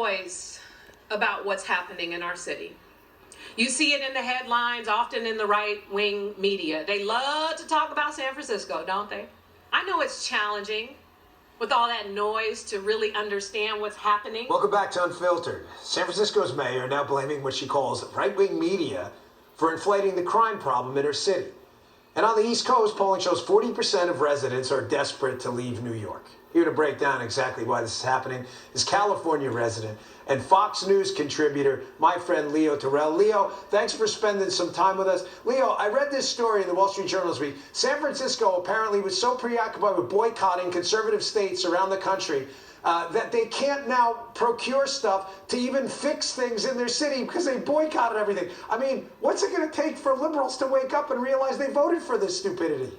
noise about what's happening in our city. You see it in the headlines, often in the right-wing media. They love to talk about San Francisco, don't they? I know it's challenging with all that noise to really understand what's happening. Welcome back to Unfiltered. San Francisco's mayor now blaming what she calls right-wing media for inflating the crime problem in her city. And on the East Coast, polling shows 40% of residents are desperate to leave New York. Here to break down exactly why this is happening is California resident and Fox News contributor, my friend Leo Terrell. Leo, thanks for spending some time with us. Leo, I read this story in the Wall Street Journal this week. San Francisco apparently was so preoccupied with boycotting conservative states around the country that they can't now procure stuff to even fix things in their city because they boycotted everything. I mean, what's it going to take for liberals to wake up and realize they voted for this stupidity?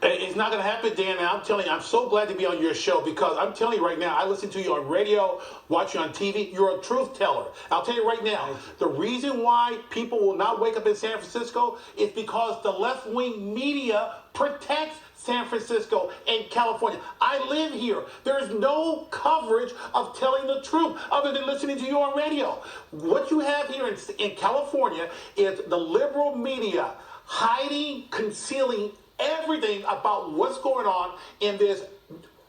It's not going to happen, Dan. And I'm telling you, I'm so glad to be on your show because I'm telling you right now, I listen to you on radio, watch you on TV. You're a truth teller. I'll tell you right now, the reason why people will not wake up in San Francisco is because the left-wing media protects San Francisco and California. I live here. There is no coverage of telling the truth other than listening to you on radio. What you have here in California is the liberal media hiding, concealing everything about what's going on in this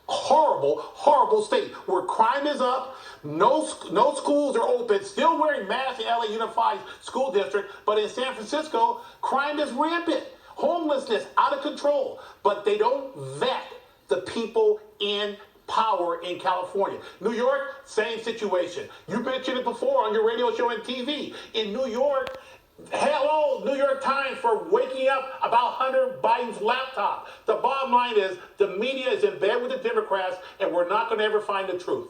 horrible, horrible state where crime is up, no schools are open, still wearing masks in LA Unified School District, but in San Francisco, crime is rampant, homelessness out of control, but they don't vet the people in power in California. New York, same situation. You mentioned it before on your radio show and TV. In New York, hello, New York Times, for waking up about Hunter Biden's laptop. The bottom line is the media is in bed with the Democrats, and we're not going to ever find the truth.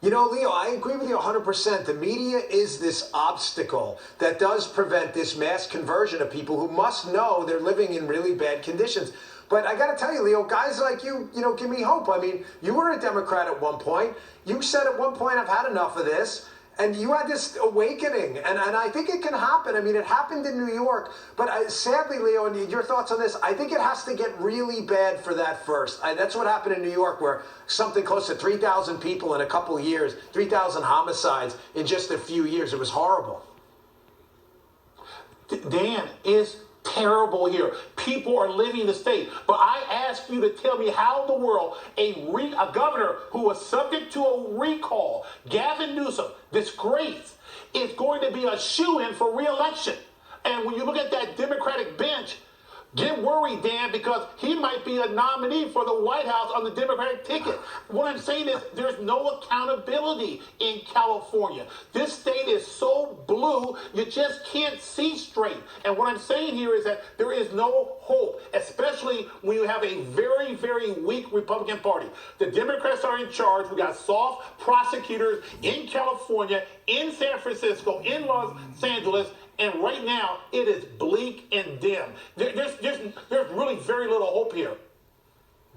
You know, Leo, I agree with you 100%. The media is this obstacle that does prevent this mass conversion of people who must know they're living in really bad conditions. But I got to tell you, Leo, guys like you, give me hope. I mean, you were a Democrat at one point. You said at one point, I've had enough of this. And you had this awakening, and I think it can happen. I mean, it happened in New York, but sadly, Leo, and your thoughts on this, I think it has to get really bad for that first. That's what happened in New York, where something close to 3,000 people in a couple of years, 3,000 homicides in just a few years. It was horrible. Dan, is terrible here. People are leaving the state. But I ask you to tell me how in the world a governor who was subject to a recall, Gavin Newsom, disgrace, is going to be a shoo-in for re-election. And when you look at that Democratic bench, get worried, Dan, because he might be a nominee for the White House on the Democratic ticket. What I'm saying is there's no accountability in California. This state is so blue, you just can't see straight. And what I'm saying here is that there is no hope, especially when you have a very, very weak Republican Party. The Democrats are in charge. We got soft prosecutors in California, in San Francisco, in Los Angeles. And right now, it is bleak and dim. There's really very little hope here.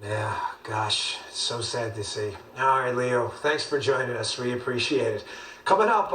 Yeah, gosh, it's so sad to see. All right, Leo, thanks for joining us. We appreciate it. Coming up